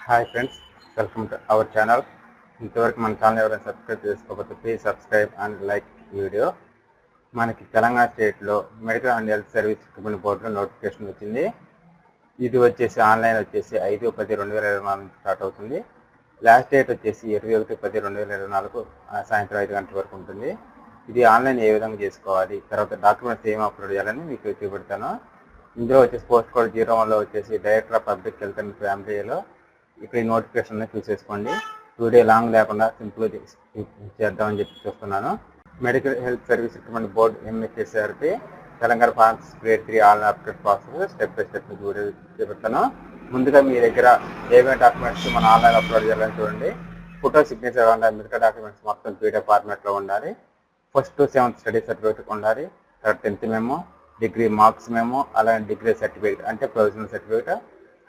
Hi friends, welcome to our channel. ఇంతవరకు మన channel ఎవరైనా సబ్స్క్రైబ్ చేసుకోకపోతే please subscribe and like video. మనకి తెలంగాణ స్టేట్లో medical and health service recruitment బోర్డులో నోటిఫికేషన్ వచ్చింది. ఇది వచ్చేసి ఆన్లైన్ వచ్చేసి 5/10/2024 స్టార్ట్ అవుతుంది. లాస్ట్ డేట్ వచ్చేసి 21/10/2024 సాయంత్రం 5 గంటల వరకు ఉంటుంది. ఇది ఆన్లైన్ ఏ విధంగా చేసుకోవాలి, తర్వాత డాక్యుమెంట్స్ ఏం అప్లోడ్ చేయాలని మీకు చూపెడతాను. ఇందులో వచ్చేసి పోస్ట్ కోడ్ 01లో వచ్చేసి director of public health and ఫ్యామిలీలో ఇక్కడ ఈ నోటిఫికేషన్ చూసేసుకోండి. వీడియో లాంగ్ లేకుండా సింపుల్ చేద్దామని చెప్పి చూస్తున్నాను. Medical health service recruitment board MHSRB Telangana pharmacist grade 3 all update process step by step video చూపెడతాను. ముందుగా మీ దగ్గర ఏమేమి డాక్యుమెంట్స్ మన ఆన్లైన్ అప్లోడ్ చేయాలని చూడండి. ఫోటో, సిగ్నేచర్ ఉండాలి. మిగతా డాక్యుమెంట్స్ మొత్తం PDF ఫార్మాట్లో ఉండాలి. ఫస్ట్ 7th స్టడీ సర్టిఫికేట్ ఉండాలి. తర్వాత 10th memo, degree marks memo, అలాగే డిగ్రీ సర్టిఫికేట్ అంటే ప్రొవిజనల్ సర్టిఫికేట్,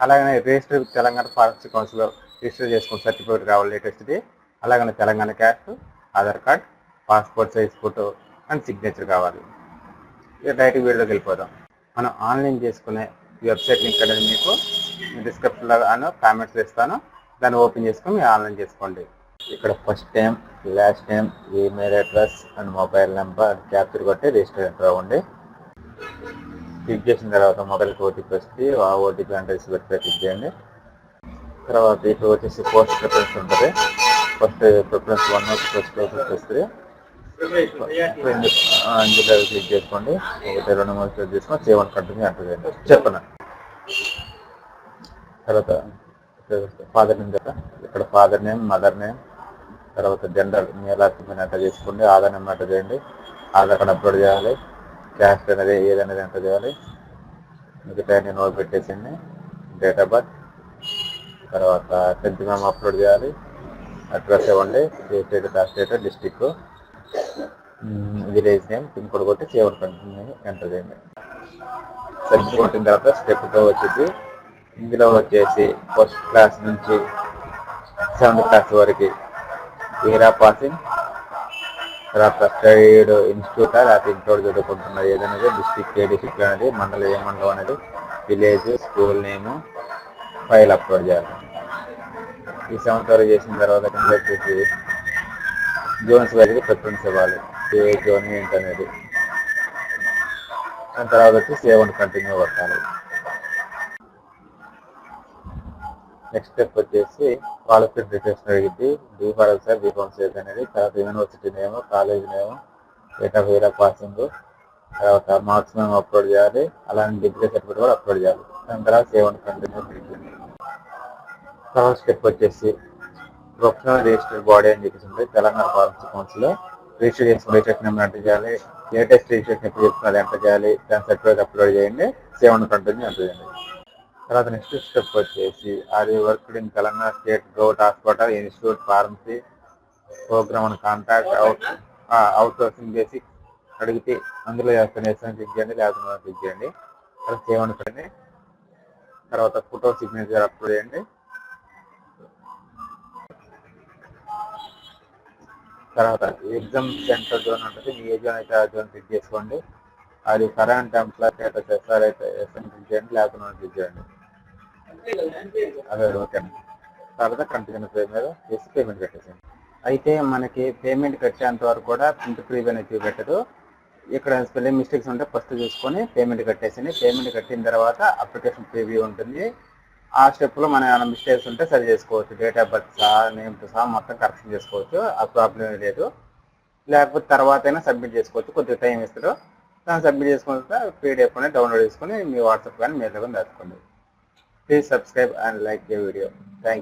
అలాగే రిజిస్టర్ తెలంగాణ ఫారెస్ట్ కౌన్సిల్లో రిజిస్టర్ చేసుకున్న సర్టిఫికేట్ కావాలి లేటెస్ట్ది, అలాగే Telangana caste, Aadhaar card, passport size photo and signature కావాలి. ఇక డైరెక్ట్ వీడియోకి వెళ్ళిపోదాం. మనం ఆన్లైన్ చేసుకునే వెబ్సైట్ లింక్ అనేది మీకు డిస్క్రిప్షన్లో కామెంట్స్ ఇస్తాను. దాన్ని ఓపెన్ చేసుకొని మీరు ఆన్లైన్ చేసుకోండి. ఇక్కడ first time, last time, email address and mobile number capture కొట్టి రిజిస్టర్ ఎంటర్ అవ్వండి. క్లిక్ చేసిన తర్వాత మొబైల్కి ఓటీపీ వస్తుంది. ఆ ఓటీపీ అంటే వెబ్సైట్ క్లిక్ చేయండి. తర్వాత ఇప్పుడు వచ్చేసి పోస్ట్ ప్రిఫరెన్స్ ఉంటుంది. ఫస్ట్ ప్రిఫరెన్స్ 1 పోస్ట్ ప్రిఫరెన్స్ వస్తుంది. ఇందులో క్లిక్ చేసుకోండి. 1, 2, 3 క్లిక్ చేసుకొని సేవ్ అండ్ కంటిన్యూ ఎంటర్ చేయండి. చెప్పను తర్వాత ఫాదర్ నేమ్ కదా, ఇక్కడ ఫాదర్ నేమ్, మదర్ నేమ్, తర్వాత gender male or female enter చేసుకోండి. ఆధార్ నెంబర్ ఎంటర్ చేయండి. ఆధార్ కార్డ్ అప్లోడ్ చేయాలి. క్యాస్ట్ అనేది ఏదనేది ఎంటర్ చేయాలి. మిగతా నేను నోట్ పెట్టేసింది. డేట్ ఆఫ్ బర్త్, తర్వాత 10th మెమో అప్లోడ్ చేయాలి. అడ్రస్ ఇవ్వండి. State, state, district, village name, pin code కొట్టి సేవ్ కంటిన్యూ ఎంటర్ చేయండి. సబ్మిట్ కొట్టిన తర్వాత స్టెప్ 2 వచ్చింది. ఇందులో వచ్చేసి ఫస్ట్ క్లాస్ నుంచి 7th క్లాస్ వరకు ఇయర్ ఆఫ్ పాసింగ్, తర్వాత స్టడీడ్ ఇన్స్టిట్యూట్ లేకపోతే ఇంట్లో చదువుకుంటున్నారు ఏదనేది, డిస్ట్రిక్ట్ ఏ డిస్ట్రిక్ట్ అనేది, మండలం ఏ మండలం అనేది, విలేజ్, స్కూల్ నేము, ఫైల్ అప్లోడ్ చేయాలి. ఈ 7th వరకు చేసిన తర్వాత కింద వచ్చేసి జోన్స్ వైజ్గా ప్రిఫరెన్స్ ఇవ్వాలి. ఏ జోన్ ఏంటి అనేది. దాని తర్వాత వచ్చి సేవ్ అండ్ కంటిన్యూ కొట్టాలి. నెక్స్ట్ స్టెప్ వచ్చేసి క్వాలిఫైడ్ డీటెయిల్స్ అడిగింది. B.Pharm, B.Pharm అనేది, తర్వాత university name, college name, date of year of passing, తర్వాత మార్క్స్ మేము అప్లోడ్ చేయాలి. అలానే డిగ్రీ సర్టిఫికేట్ కూడా అప్లోడ్ చేయాలి. దాని తర్వాత సేవ్ అండ్ కంటిన్యూ చేయండి. తర్వాత స్టెప్ వచ్చేసి ప్రొఫెషనల్ రిజిస్టర్డ్ బాడీ అని చెప్పేసి ఉంటుంది. తెలంగాణ ఫార్మసీ కౌన్సిల్ రిజిస్టర్ చేసుకుని రిజిస్ట్రేషన్ నెంబర్ ఎంటర్ చేయాలి. లేటెస్ట్ రిజిస్ట్రేషన్ ఎప్పుడు చెప్తున్నది ఎంటర్ చేయాలి. దాని సర్టిఫికేట్ అప్లోడ్ చేయండి. సేవ్ అండ్ కంటిన్యూ ఎంటర్ చేయండి. తర్వాత నెక్స్ట్ స్టెప్ వచ్చేసి అది worked in Telangana state govt hospital institute pharmacy program and contact outsourcing basic అడిగితే అందులో చేస్తాను క్లిక్ చేయండి, లేకపోతే క్లిక్ చేయండి. తర్వాత సేవ్ అండ్ కంటిన్యూ. తర్వాత ఫోటో, సిగ్నేచర్ అప్లోడ్ చేయండి. తర్వాత ఎగ్జామ్ సెంటర్ జోన్ ఉంటుంది. మీ ఏ జోన్ అయితే ఆ జోన్ క్లిక్ చేసుకోండి. అది కరెంట్ ఎంప్లాయ్ స్టేటస్ SR అయితే SN క్లిక్ చేయండి, లేకపోతే క్లిక్ చేయండి. అదే ఓకే. తర్వాత కంటిన్యూ పే మీద చేసి పేమెంట్ కట్టేసేయండి. అయితే మనకి పేమెంట్ కట్టేంత వరకు కూడా ప్రింట్ ప్రీవ్యూ అనేది చూపెట్టదు. ఇక్కడ స్పెల్లింగ్ మిస్టేక్స్ ఉంటే ఫస్ట్ చూసుకొని పేమెంట్ కట్టేసింది. పేమెంట్ కట్టిన తర్వాత అప్లికేషన్ ప్రీవ్యూ ఉంటుంది. ఆ స్టెప్లో మన ఏమైనా మిస్టేక్స్ ఉంటే సరి చేసుకోవచ్చు. డేట్ ఆఫ్ బర్త్ సహా, నేమ్తో సహా మొత్తం కరెక్షన్ చేసుకోవచ్చు. ఆ ప్రాబ్లం లేదు. లేకపోతే తర్వాత అయినా సబ్మిట్ చేసుకోవచ్చు. కొద్దిగా టైం ఇస్తారు. దాన్ని సబ్మిట్ చేసుకున్న PDF అనేది డౌన్లోడ్ చేసుకొని మీ వాట్సాప్ కానీ మెయిల్ కానీ దాచుకోండి. Please subscribe and like the video. Thank you.